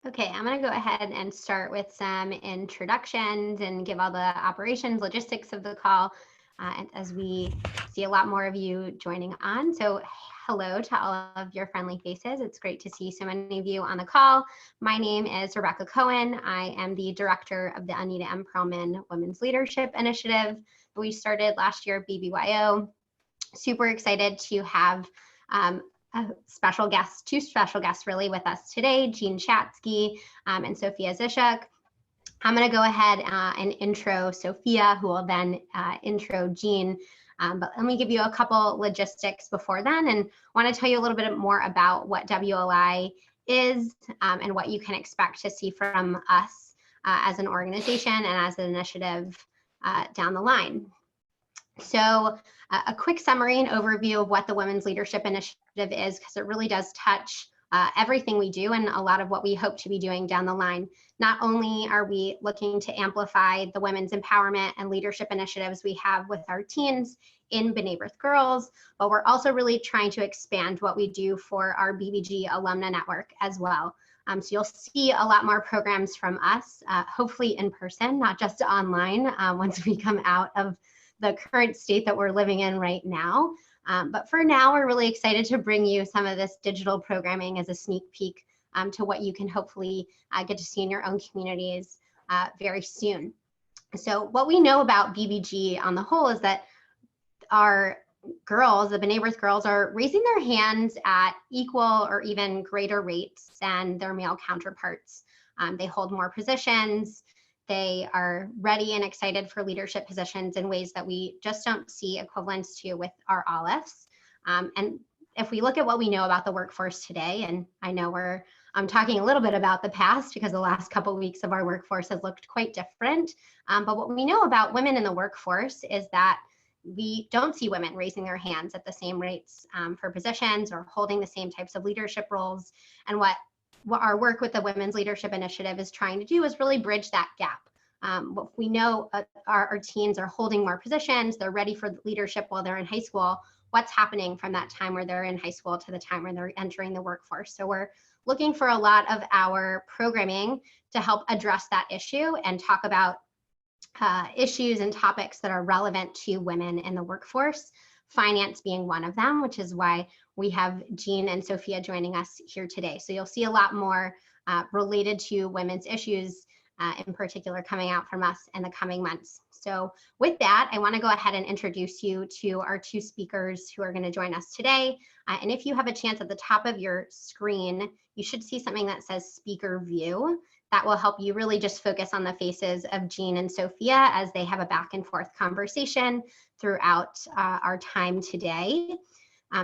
Okay, I'm going to go ahead and start with some introductions and give all the operations, logistics of the call as we see a lot more of you joining on. So hello to all of your friendly faces. It's great to see so many of you on the call. My name is Rebecca Cohen. I am the director of the Anita M Perlman Women's Leadership Initiative that we started last year at BBYO. Super excited to have a special guest, two special guests really with us today, Jean Chatzky and Sophia Zishuk. I'm going to go ahead and intro Sophia, who will then intro Jean. But let me give you a couple logistics before then, and want to tell you a little bit more about what WLI is and what you can expect to see from us as an organization and as an initiative down the line. So a quick summary and overview of what the Women's Leadership Initiative is, because it really does touch everything we do and a lot of what we hope to be doing down the line. Not only are we looking to amplify the women's empowerment and leadership initiatives we have with our teens in B'nai B'rith Girls, but we're also really trying to expand what we do for our BBG alumna network as well. So you'll see a lot more programs from us, hopefully in person, not just online once we come out of the current state that we're living in right now. But for now, we're really excited to bring you some of this digital programming as a sneak peek to what you can hopefully get to see in your own communities very soon. So what we know about BBG on the whole is that our girls, the B'nai B'rith girls, are raising their hands at equal or even greater rates than their male counterparts. They hold more positions. They are ready and excited for leadership positions in ways that we just don't see equivalents to with our Aleph. And if we look at what we know about the workforce today, and I know I'm talking a little bit about the past because the last couple of weeks of our workforce has looked quite different. But what we know about women in the workforce is that we don't see women raising their hands at the same rates for positions or holding the same types of leadership roles. And what our work with the Women's Leadership Initiative is trying to do is really bridge that gap. What we know our teens are holding more positions, they're ready for leadership while they're in high school. What's happening from that time where they're in high school to the time when they're entering the workforce? So we're looking for a lot of our programming to help address that issue and talk about issues and topics that are relevant to women in the workforce, finance being one of them, which is why we have Jean and Sophia joining us here today. So you'll see a lot more related to women's issues in particular coming out from us in the coming months. So with that, I want to go ahead and introduce you to our two speakers who are going to join us today. And if you have a chance, at the top of your screen, you should see something that says speaker view. That will help you really just focus on the faces of Jean and Sophia as they have a back and forth conversation throughout our time today.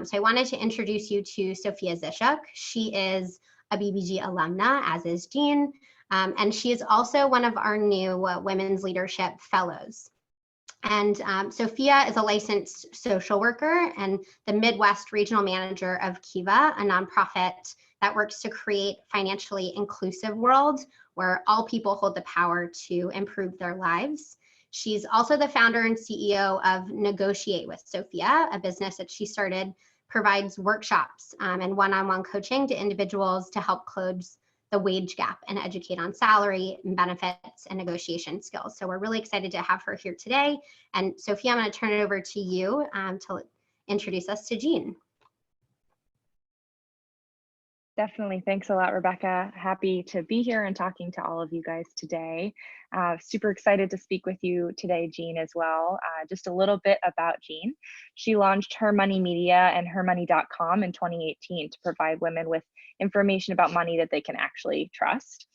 So I wanted to introduce you to Sophia Zishuk. She is a BBG alumna, as is Jean, and she is also one of our new Women's Leadership Fellows. And Sophia is a licensed social worker and the Midwest Regional Manager of Kiva, a nonprofit that works to create financially inclusive world where all people hold the power to improve their lives. She's also the founder and CEO of Negotiate with Sophia, a business that she started, provides workshops and one-on-one coaching to individuals to help close the wage gap and educate on salary and benefits and negotiation skills. So we're really excited to have her here today. And Sophia, I'm going to turn it over to you to introduce us to Jean. Definitely. Thanks a lot, Rebecca. Happy to be here and talking to all of you guys today. Super excited to speak with you today, Jean, as well. Just a little bit about Jean. She launched HerMoney Media and HerMoney.com in 2018 to provide women with information about money that they can actually trust.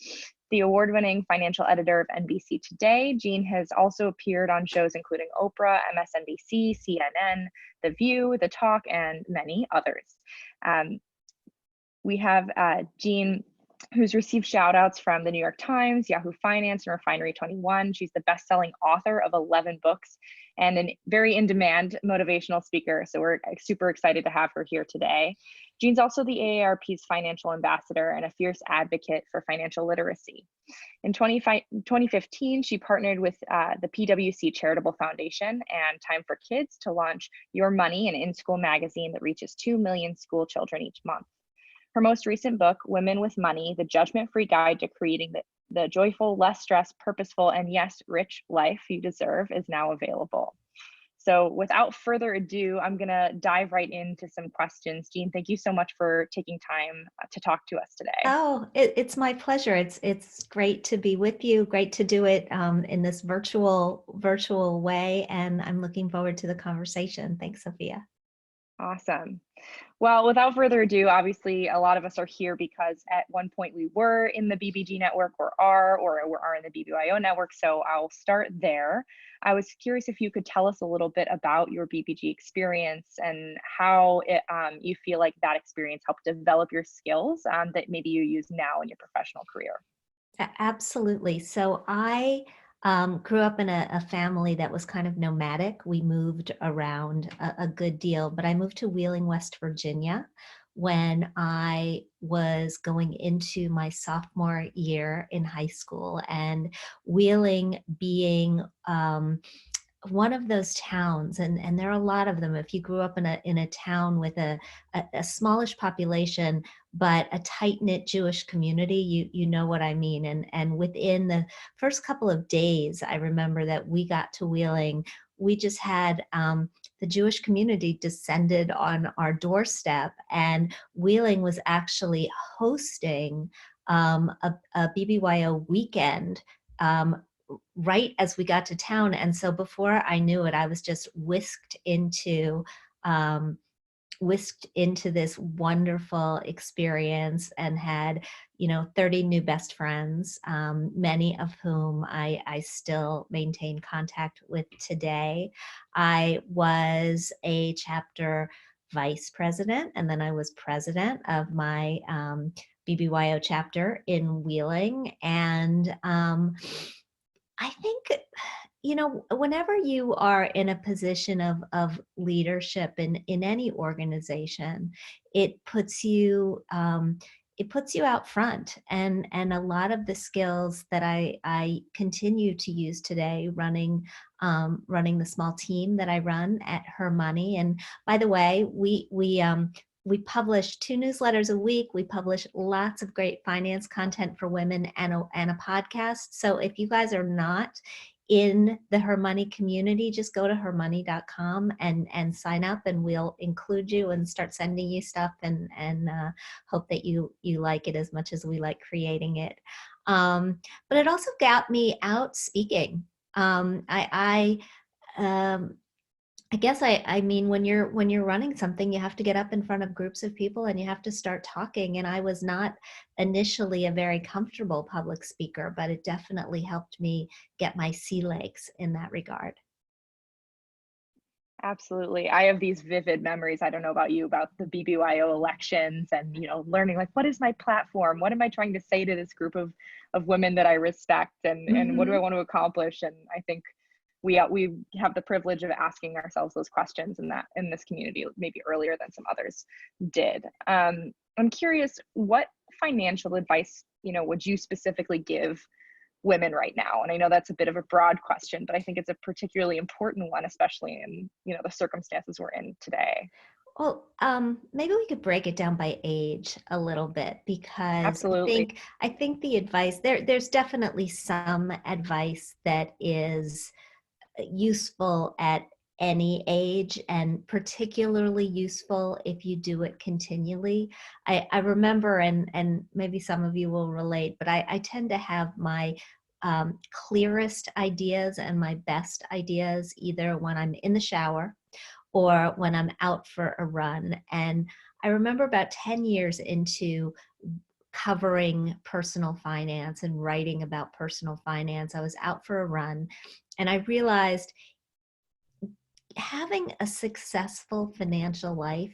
The award-winning financial editor of NBC Today, Jean has also appeared on shows including Oprah, MSNBC, CNN, The View, The Talk, and many others. We have Jean, who's received shout outs from the New York Times, Yahoo Finance, and Refinery 21. She's the best-selling author of 11 books and a very in-demand motivational speaker. So we're super excited to have her here today. Jean's also the AARP's financial ambassador and a fierce advocate for financial literacy. In 2015, she partnered with the PwC Charitable Foundation and Time for Kids to launch Your Money, an in-school magazine that reaches 2 million school children each month. Her most recent book, Women with Money, The Judgment-Free Guide to Creating the Joyful, Less Stressed, Purposeful, and yes, Rich Life You Deserve, is now available. So without further ado, I'm going to dive right into some questions. Jean, thank you so much for taking time to talk to us today. Oh, it's my pleasure. It's great to be with you. Great to do it in this virtual way, and I'm looking forward to the conversation. Thanks, Sophia. Awesome. Well, without further ado, obviously, a lot of us are here because at one point we were in the BBG network or are in the BBYO network. So I'll start there. I was curious if you could tell us a little bit about your BBG experience and how you feel like that experience helped develop your skills that maybe you use now in your professional career. Absolutely. So I grew up in a family that was kind of nomadic. We moved around a good deal, but I moved to Wheeling, West Virginia when I was going into my sophomore year in high school, and Wheeling being one of those towns, and there are a lot of them. If you grew up in a town with a smallish population but a tight-knit Jewish community, you know what I mean. And within the first couple of days, I remember that we got to Wheeling, we just had the Jewish community descended on our doorstep, and Wheeling was actually hosting a BBYO weekend right as we got to town. And so before I knew it, I was just whisked into this wonderful experience and had 30 new best friends, many of whom I still maintain contact with today. I was a chapter vice president, and then I was president of my BBYO chapter in Wheeling. And I think, whenever you are in a position of leadership in any organization, it puts you out front, and a lot of the skills that I continue to use today, running the small team that I run at HerMoney. And by the way, we publish 2 newsletters a week. We publish lots of great finance content for women and a podcast. So if you guys are not in the HerMoney community, just go to hermoney.com and sign up, and we'll include you and start sending you stuff, and hope that you like it as much as we like creating it. But it also got me out speaking. I guess I mean, when you're running something, you have to get up in front of groups of people and you have to start talking. And I was not initially a very comfortable public speaker, but it definitely helped me get my sea legs in that regard. Absolutely. I have these vivid memories. I don't know about you, about the BBYO elections and, learning like, what is my platform? What am I trying to say to this group of women that I respect? And what do I want to accomplish? And I think we have the privilege of asking ourselves those questions in this community, maybe earlier than some others did. I'm curious, what financial advice, would you specifically give women right now? And I know that's a bit of a broad question, but I think it's a particularly important one, especially in, the circumstances we're in today. Well, maybe we could break it down by age a little bit, because Absolutely. I think the advice there's definitely some advice that is useful at any age, and particularly useful if you do it continually. I remember, and maybe some of you will relate, but I tend to have my clearest ideas and my best ideas either when I'm in the shower or when I'm out for a run. And I remember about 10 years into covering personal finance and writing about personal finance, I was out for a run, and I realized having a successful financial life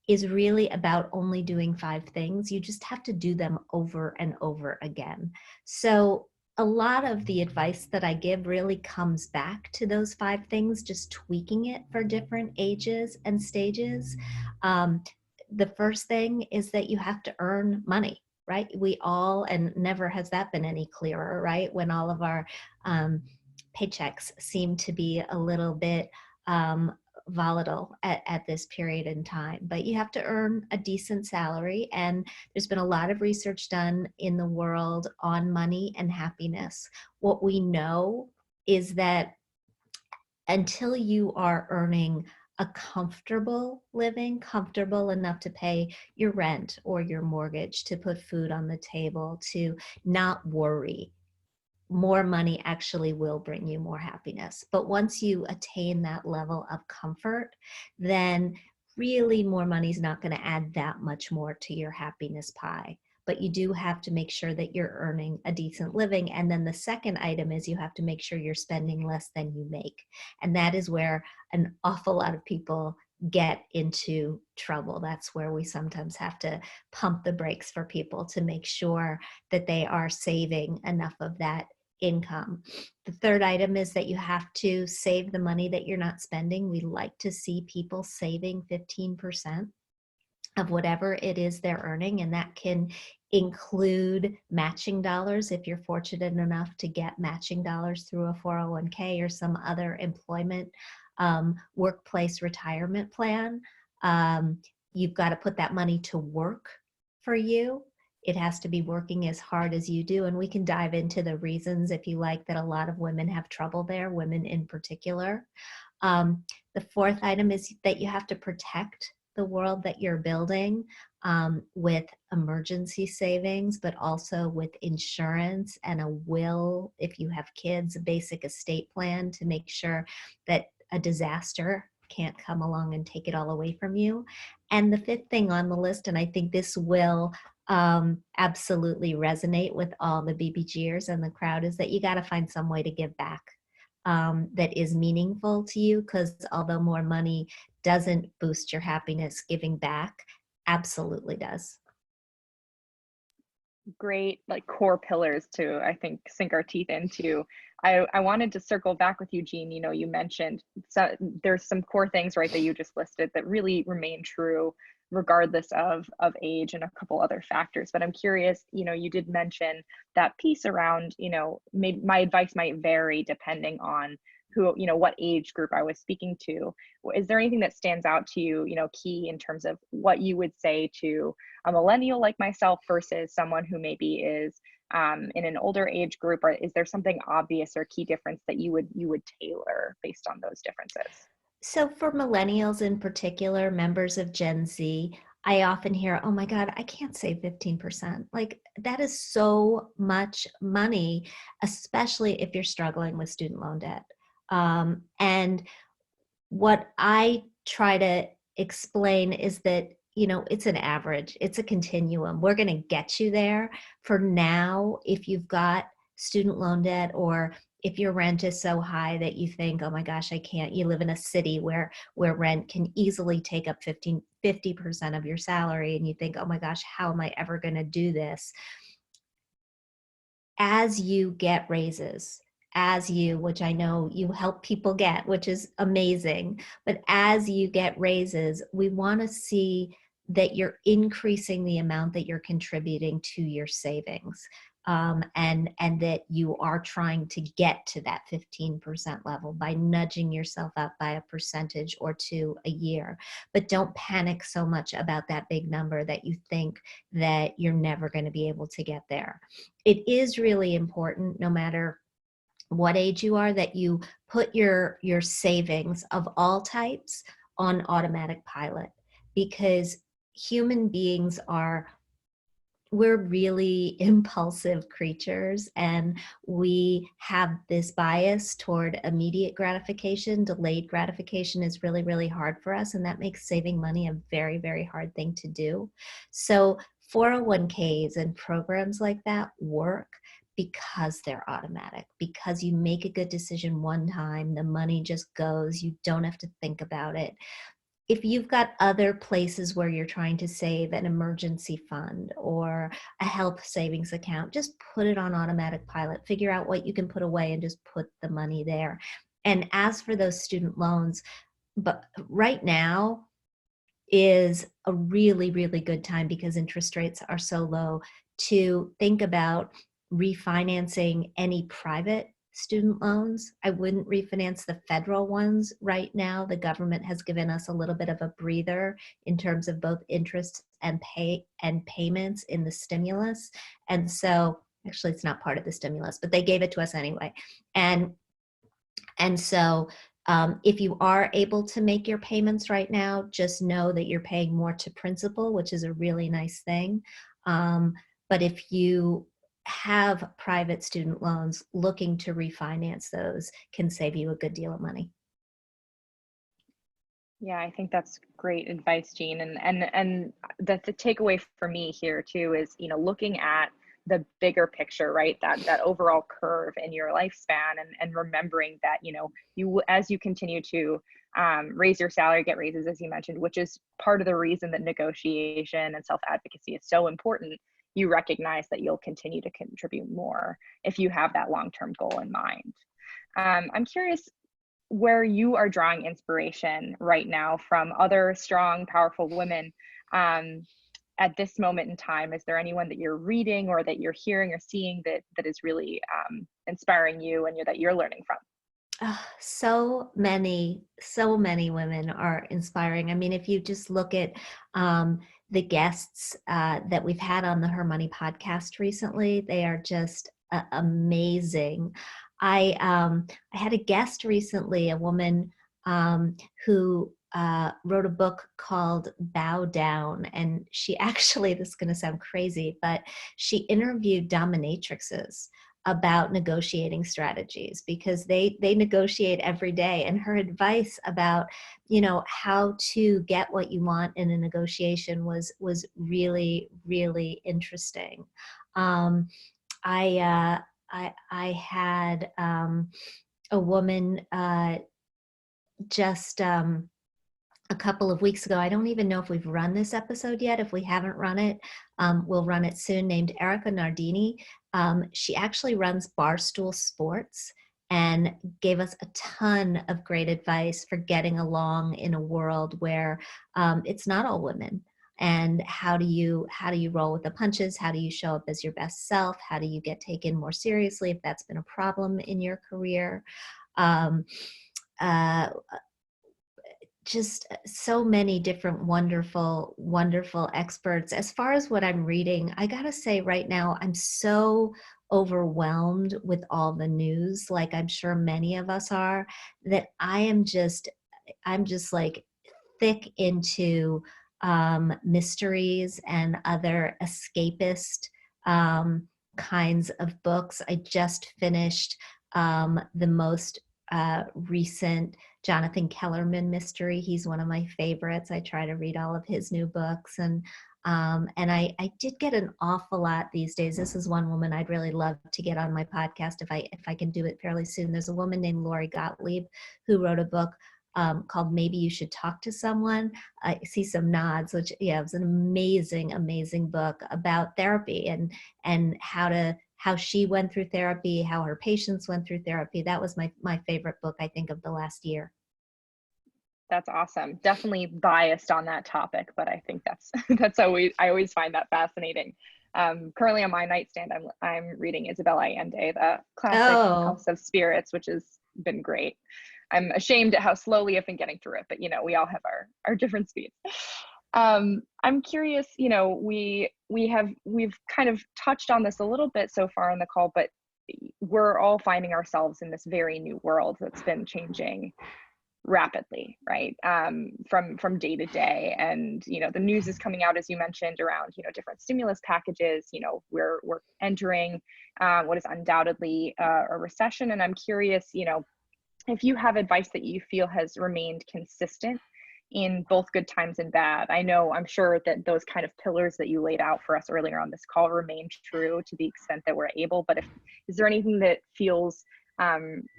is really about only doing 5 things. You just have to do them over and over again. So a lot of the advice that I give really comes back to those 5 things, just tweaking it for different ages and stages. The first thing is that you have to earn money, right? We all, and never has that been any clearer, right? When all of our paychecks seem to be a little bit volatile at this period in time, but you have to earn a decent salary. And there's been a lot of research done in the world on money and happiness. What we know is that until you are earning a comfortable living, comfortable enough to pay your rent or your mortgage, to put food on the table, to not worry, more money actually will bring you more happiness. But once you attain that level of comfort, then really more money is not going to add that much more to your happiness pie. But you do have to make sure that you're earning a decent living. And then the second item is you have to make sure you're spending less than you make. And that is where an awful lot of people get into trouble. That's where we sometimes have to pump the brakes for people to make sure that they are saving enough of that income. The third item is that you have to save the money that you're not spending. We like to see people saving 15% of whatever it is they're earning, and that can include matching dollars if you're fortunate enough to get matching dollars through a 401k or some other employment workplace retirement plan. You've got to put that money to work for you. It has to be working as hard as you do. And we can dive into the reasons, if you like, that a lot of women have trouble there, women in particular. The fourth item is that you have to protect the world that you're building with emergency savings, but also with insurance and a will, if you have kids, a basic estate plan to make sure that a disaster can't come along and take it all away from you. And the fifth thing on the list, and I think this will absolutely resonate with all the BBGers in the crowd, is that you got to find some way to give back that is meaningful to you, because although more money doesn't boost your happiness, giving back absolutely does. Great, like core pillars to, I think, sink our teeth into. I wanted to circle back with you, Jean. You know, you mentioned there's some core things, right, that you just listed that really remain true regardless of age and a couple other factors. But I'm curious, you know, you did mention that piece around, you know, my advice might vary depending on who, you know, what age group I was speaking to. Is there anything that stands out to you, you know, key in terms of what you would say to a millennial like myself versus someone who maybe is in an older age group? Or is there something obvious or key difference that you would tailor based on those differences? So for millennials in particular, members of Gen Z, I often hear, oh my God, I can't save 15%. Like, that is so much money, especially if you're struggling with student loan debt. And what I try to explain is that, you know, it's an average, it's a continuum. We're going to get you there. For now, if you've got student loan debt, or if your rent is so high that you think, oh my gosh, I can't, you live in a city where rent can easily take up 50% of your salary, and you think, oh my gosh, how am I ever going to do this? As you get raises, which I know you help people get, which is amazing, but as you get raises, we want to see that you're increasing the amount that you're contributing to your savings. And that you are trying to get to that 15% level by nudging yourself up by a percentage or two a year. But don't panic so much about that big number that you think that you're never going to be able to get there. It is really important, no matter what age you are, that you put your savings of all types on automatic pilot, because human beings we're really impulsive creatures, and we have this bias toward immediate gratification. Delayed gratification is really, really hard for us, and that makes saving money a very, very hard thing to do. So 401ks and programs like that work because they're automatic, because you make a good decision one time, the money just goes, you don't have to think about it. If you've got other places where you're trying to save, an emergency fund or a health savings account, just put it on automatic pilot. Figure out what you can put away and just put the money there. And as for those student loans, but right now is a really, really good time, because interest rates are so low, to think about refinancing any private student loans. I wouldn't refinance the federal ones right now. The government has given us a little bit of a breather in terms of both interest and payments in the stimulus. And so actually it's not part of the stimulus, but they gave it to us anyway. And so if you are able to make your payments right now, just know that you're paying more to principal, which is a really nice thing. But if you have private student loans, looking to refinance those can save you a good deal of money. Yeah, I think that's great advice, Jean. And the takeaway for me here too is, looking at the bigger picture, right? That overall curve in your lifespan, and remembering that, you, as you continue to raise your salary, get raises, as you mentioned, which is part of the reason that negotiation and self-advocacy is so important. You recognize that you'll continue to contribute more if you have that long-term goal in mind. I'm curious where you are drawing inspiration right now from other strong, powerful women at this moment in time. Is there anyone that you're reading or that you're hearing or seeing that is really inspiring you and that you're learning from? So many women are inspiring. I mean, if you just look at the guests that we've had on the HerMoney podcast recently, they are just amazing. I had a guest recently, a woman who wrote a book called Bow Down. And she actually, this is going to sound crazy, but she interviewed dominatrixes about negotiating strategies, because they negotiate every day. And her advice about, how to get what you want in a negotiation was really, really interesting. I had a woman just a couple of weeks ago. I don't even know if we've run this episode yet. If we haven't run it, we'll run it soon, named Erica Nardini. She actually runs Barstool Sports and gave us a ton of great advice for getting along in a world where it's not all women. And how do you roll with the punches? How do you show up as your best self? How do you get taken more seriously if that's been a problem in your career? Just so many different wonderful experts. As far as what I'm reading, I gotta say right now, I'm so overwhelmed with all the news, like I'm sure many of us are, that I'm just like thick into mysteries and other escapist kinds of books. I just finished the most recent Jonathan Kellerman mystery. He's one of my favorites. I try to read all of his new books, and I did get an awful lot these days. This is one woman I'd really love to get on my podcast if I can do it fairly soon. There's a woman named Lori Gottlieb who wrote a book called Maybe You Should Talk to Someone. I see some nods, which it was an amazing book about therapy and how she went through therapy, how her patients went through therapy. That was my favorite book, I think, of the last year. That's awesome. Definitely biased on that topic, but I think that's always, I always find that fascinating. Currently on my nightstand, I'm reading Isabella Allende, the classic House of Spirits, which has been great. I'm ashamed at how slowly I've been getting through it, but we all have our different speeds. I'm curious, we've kind of touched on this a little bit so far in the call, but we're all finding ourselves in this very new world that's been changing rapidly, right? From day to day. And, the news is coming out, as you mentioned, around, different stimulus packages. We're entering what is undoubtedly a recession. And I'm curious, if you have advice that you feel has remained consistent in both good times and bad. I'm sure that those kind of pillars that you laid out for us earlier on this call remain true to the extent that we're able, but is there anything that feels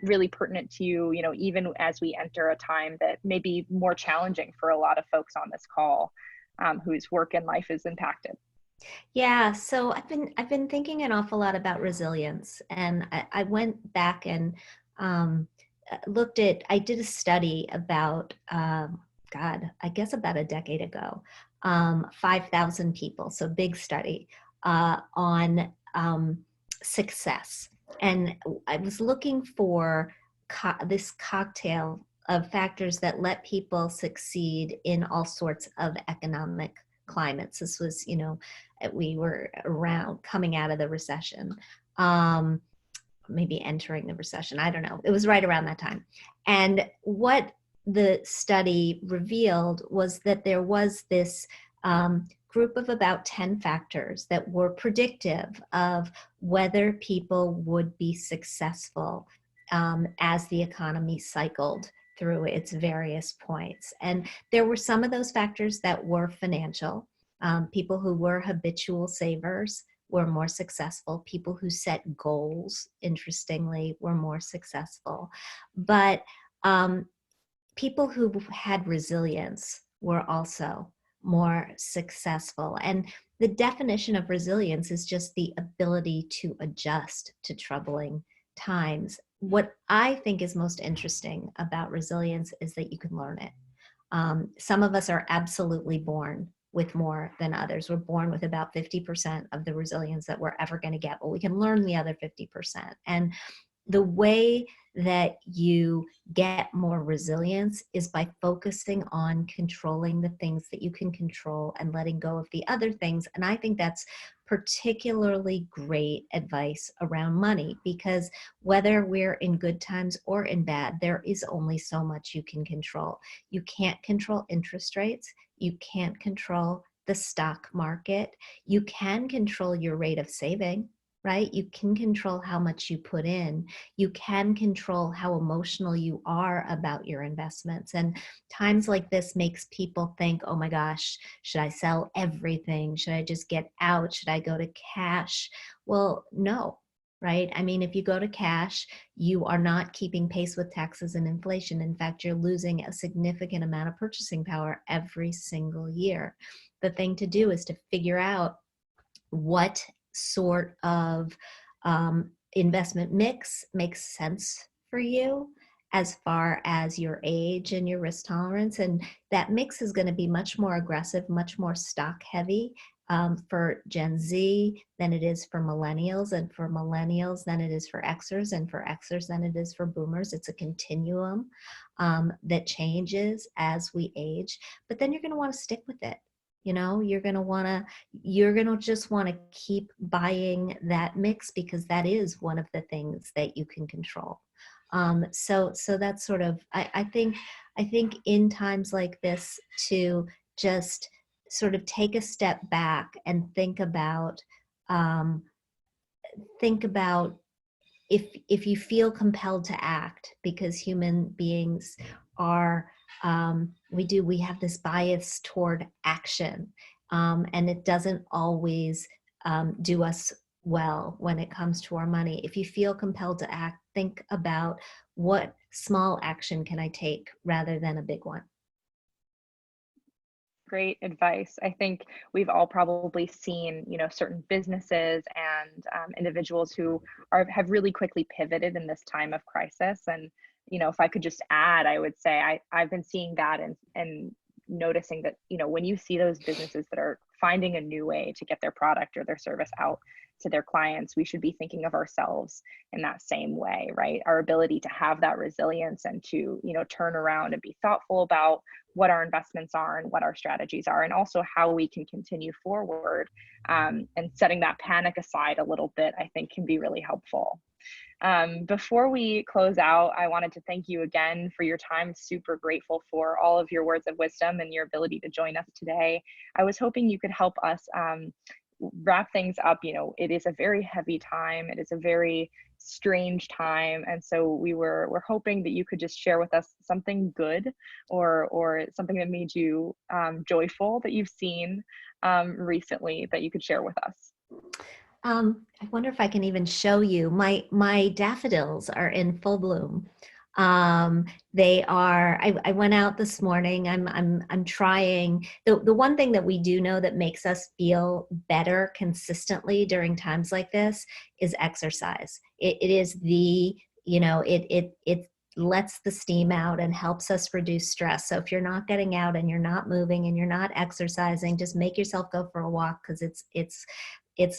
really pertinent to you, even as we enter a time that may be more challenging for a lot of folks on this call whose work and life is impacted? Yeah, so I've been thinking an awful lot about resilience, and I went back and I did a study about I guess about a decade ago, 5,000 people, so big study on success. And I was looking for this cocktail of factors that let people succeed in all sorts of economic climates. This was, we were around coming out of the recession, maybe entering the recession. I don't know. It was right around that time. And what the study revealed was that there was this group of about 10 factors that were predictive of whether people would be successful as the economy cycled through its various points. And there were some of those factors that were financial. People who were habitual savers were more successful. People who set goals, interestingly, were more successful. But people who had resilience were also more successful. And the definition of resilience is just the ability to adjust to troubling times. What I think is most interesting about resilience is that you can learn it. Some of us are absolutely born with more than others. We're born with about 50% of the resilience that we're ever going to get, but we can learn the other 50%. And the way that you get more resilience is by focusing on controlling the things that you can control and letting go of the other things. And I think that's particularly great advice around money, because whether we're in good times or in bad, there is only so much you can control. You can't control interest rates. You can't control the stock market. You can control your rate of saving, right? You can control how much you put in. You can control how emotional you are about your investments. And times like this makes people think, oh my gosh, should I sell everything? Should I just get out? Should I go to cash? Well, no, right? I mean, if you go to cash, you are not keeping pace with taxes and inflation. In fact, you're losing a significant amount of purchasing power every single year. The thing to do is to figure out what sort of investment mix makes sense for you as far as your age and your risk tolerance. And that mix is going to be much more aggressive, much more stock heavy for Gen Z than it is for millennials, and for millennials than it is for Xers, and for Xers than it is for boomers. It's a continuum that changes as we age, but then you're going to want to stick with it. You're going to just want to keep buying that mix, because that is one of the things that you can control. So that's sort of, I think in times like this, to just sort of take a step back and think about if you feel compelled to act, because human beings are, we have this bias toward action, and it doesn't always do us well when it comes to our money. If you feel compelled to act, think about what small action can I take rather than a big one. Great advice. I think we've all probably seen, certain businesses and individuals who have really quickly pivoted in this time of crisis. And, if I could just add, I would say I've been seeing that and noticing that, when you see those businesses that are finding a new way to get their product or their service out to their clients, we should be thinking of ourselves in that same way, right? Our ability to have that resilience and to, turn around and be thoughtful about what our investments are and what our strategies are, and also how we can continue forward, and setting that panic aside a little bit, I think can be really helpful. Before we close out, I wanted to thank you again for your time. Super grateful for all of your words of wisdom and your ability to join us today. I was hoping you could help us wrap things up. It is a very heavy time. It is a very strange time. And so we're hoping that you could just share with us something good or something that made you joyful that you've seen recently that you could share with us. I wonder if I can even show you. My daffodils are in full bloom. They are, I went out this morning. I'm trying. The one thing that we do know that makes us feel better consistently during times like this is exercise. It is it lets the steam out and helps us reduce stress. So if you're not getting out and you're not moving and you're not exercising, just make yourself go for a walk, because it's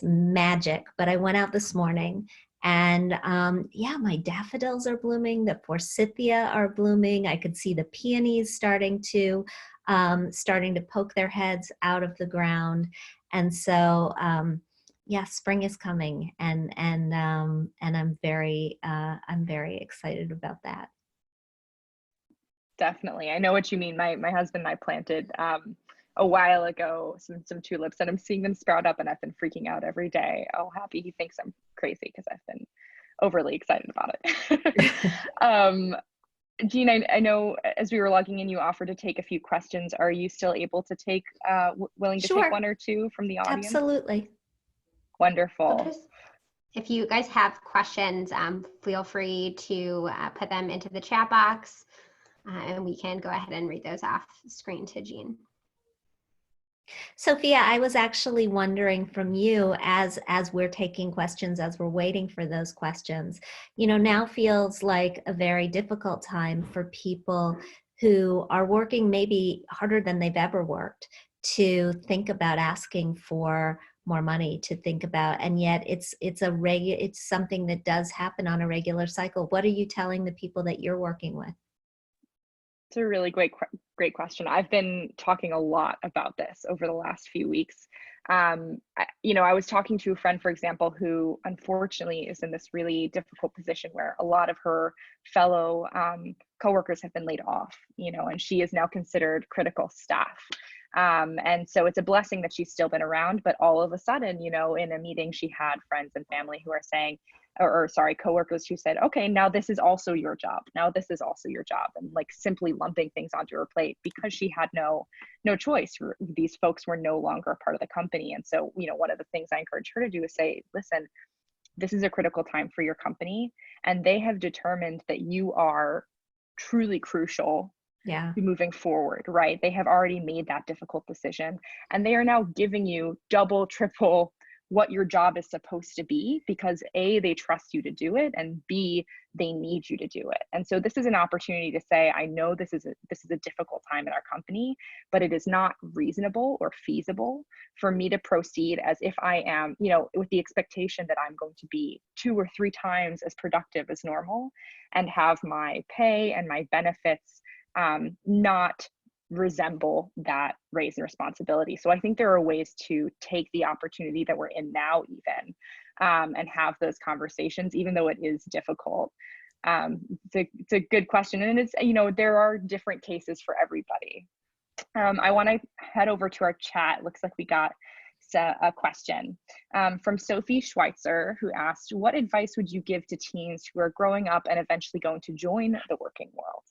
magic. But I went out this morning And yeah, my daffodils are blooming. The forsythia are blooming. I could see the peonies starting to poke their heads out of the ground. And so, yeah, spring is coming, and I'm very excited about that. Definitely. I know what you mean. My husband and I planted a while ago some tulips, and I'm seeing them sprout up, and I've been freaking out every day. Oh, happy. He thinks I'm crazy because I've been overly excited about it. Jean, I know as we were logging in, you offered to take a few questions. Are you still able to take, willing to Sure. take one or two from the audience? Absolutely. Wonderful. If you guys have questions, feel free to put them into the chat box, and we can go ahead and read those off screen to Jean. Sophia, I was actually wondering from you, as we're taking questions, as we're waiting for those questions, now feels like a very difficult time for people who are working maybe harder than they've ever worked to think about asking for more money, to think about, and yet it's something that does happen on a regular cycle. What are you telling the people that you're working with? It's a really great question. I've been talking a lot about this over the last few weeks. I was talking to a friend, for example, who unfortunately is in this really difficult position where a lot of her fellow coworkers have been laid off, and she is now considered critical staff. And so it's a blessing that she's still been around, but all of a sudden, in a meeting, she had friends and family who are saying, coworkers who said, okay, now this is also your job. Now this is also your job. And like simply lumping things onto her plate because she had no choice. These folks were no longer a part of the company. And so, one of the things I encourage her to do is say, listen, this is a critical time for your company. And they have determined that you are truly crucial moving forward, right? They have already made that difficult decision, and they are now giving you double, triple what your job is supposed to be, because A, they trust you to do it, and B, they need you to do it. And so this is an opportunity to say, I know this is a difficult time in our company, but it is not reasonable or feasible for me to proceed as if I am, with the expectation that I'm going to be 2 or 3 times as productive as normal and have my pay and my benefits not resemble that raise and responsibility. So I think there are ways to take the opportunity that we're in now even and have those conversations, even though it is difficult. It's a good question. And it's, there are different cases for everybody. I want to head over to our chat. It looks like we got a question from Sophie Schweitzer, who asked, what advice would you give to teens who are growing up and eventually going to join the working world?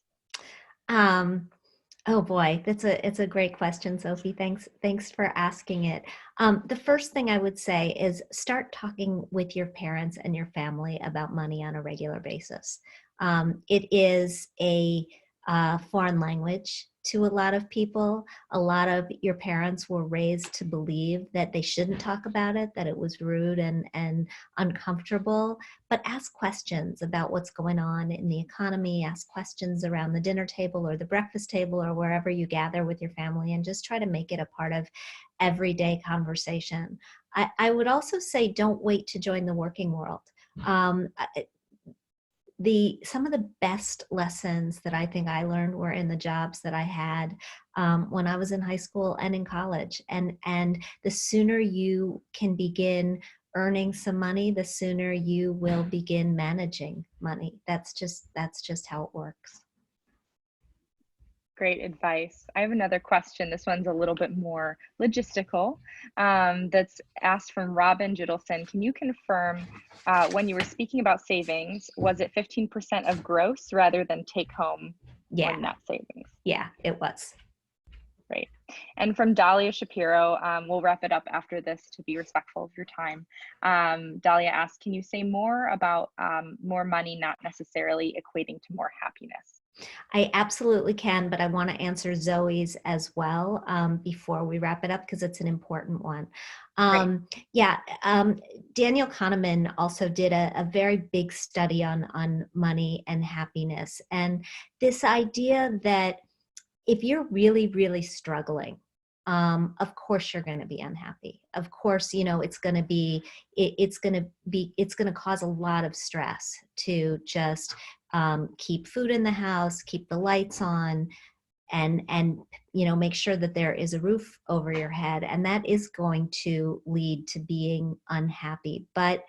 Oh boy, it's a great question, Sophie. Thanks for asking it. The first thing I would say is start talking with your parents and your family about money on a regular basis. It is a foreign language to a lot of people. A lot of your parents were raised to believe that they shouldn't talk about it, that it was rude and uncomfortable. But ask questions about what's going on in the economy. Ask questions around the dinner table or the breakfast table or wherever you gather with your family, and just try to make it a part of everyday conversation. I would also say don't wait to join the working world. Some of the best lessons that I think I learned were in the jobs that I had when I was in high school and in college. And the sooner you can begin earning some money, the sooner you will begin managing money. That's just how it works. Great advice. I have another question. This one's a little bit more logistical. That's asked from Robin Jiddleson. Can you confirm when you were speaking about savings, was it 15% of gross rather than take home or net savings? Yeah, it was. Great. And from Dahlia Shapiro, we'll wrap it up after this to be respectful of your time. Dahlia asks, can you say more about more money not necessarily equating to more happiness? I absolutely can, but I want to answer Zoe's as well before we wrap it up, because it's an important one. Daniel Kahneman also did a very big study on money and happiness, and this idea that if you're really, really struggling, of course you're going to be unhappy. Of course, you know, it's going to cause a lot of stress to just keep food in the house, keep the lights on, and you know, make sure that there is a roof over your head, and that is going to lead to being unhappy. But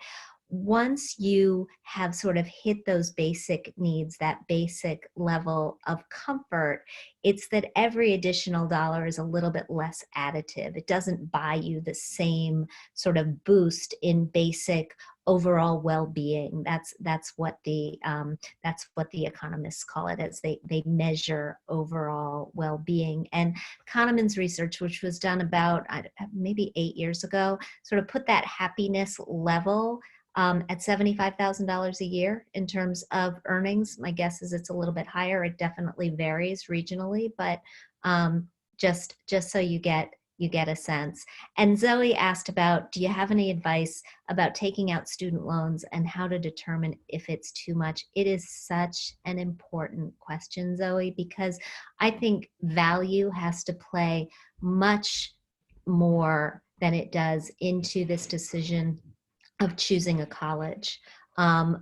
once you have sort of hit those basic needs, that basic level of comfort, it's that every additional dollar is a little bit less additive. It doesn't buy you the same sort of boost in basic overall well-being. That's what the economists call it, as they measure overall well-being. And Kahneman's research, which was done about maybe 8 years ago, sort of put that happiness level at $75,000 a year in terms of earnings. My guess is it's a little bit higher. It definitely varies regionally, but just so you get a sense. And Zoe asked about, do you have any advice about taking out student loans and how to determine if it's too much? It is such an important question, Zoe, because I think value has to play much more than it does into this decision of choosing a college.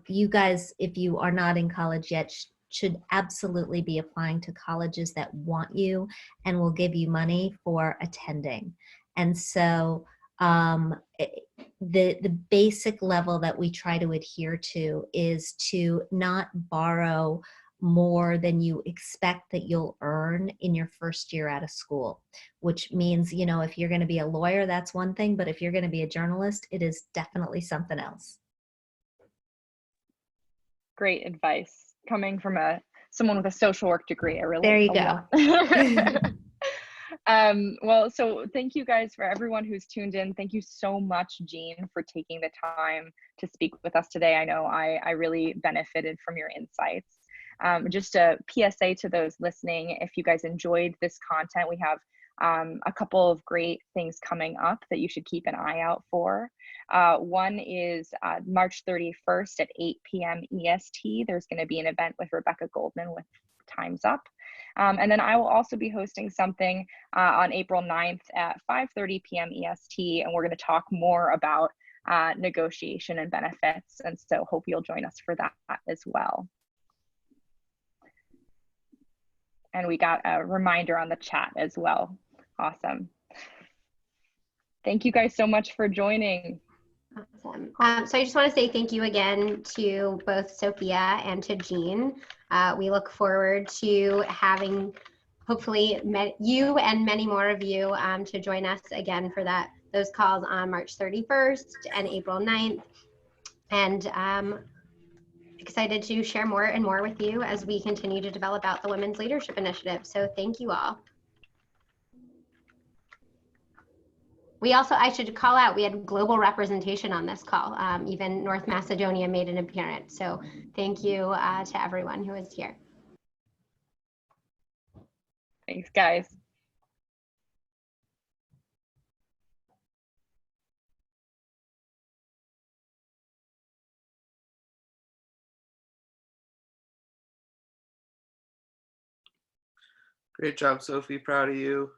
You guys, if you are not in college yet, should absolutely be applying to colleges that want you and will give you money for attending. And so the basic level that we try to adhere to is to not borrow more than you expect that you'll earn in your first year out of school, which means, you know, if you're going to be a lawyer, that's one thing, but if you're going to be a journalist, it is definitely something else. Great advice coming from someone with a social work degree. I relate. There you go. Well, so thank you guys, for everyone who's tuned in. Thank you so much, Jean, for taking the time to speak with us today. I know I really benefited from your insights. Just a PSA to those listening, if you guys enjoyed this content, we have a couple of great things coming up that you should keep an eye out for. One is March 31st at 8 p.m. EST. There's going to be an event with Rebecca Goldman with Time's Up. And then I will also be hosting something on April 9th at 5:30 p.m. EST, and we're going to talk more about negotiation and benefits. And so hope you'll join us for that as well. And we got a reminder on the chat as well. Awesome. Thank you guys so much for joining. Awesome. So I just want to say thank you again to both Sophia and to Jean. We look forward to having hopefully you and many more of you to join us again for those calls on March 31st and April 9th. And excited to share more and more with you as we continue to develop out the Women's Leadership Initiative. So thank you all. We also, I should call out, we had global representation on this call. Even North Macedonia made an appearance. So thank you to everyone who is here. Thanks, guys. Great job, Sophie. Proud of you.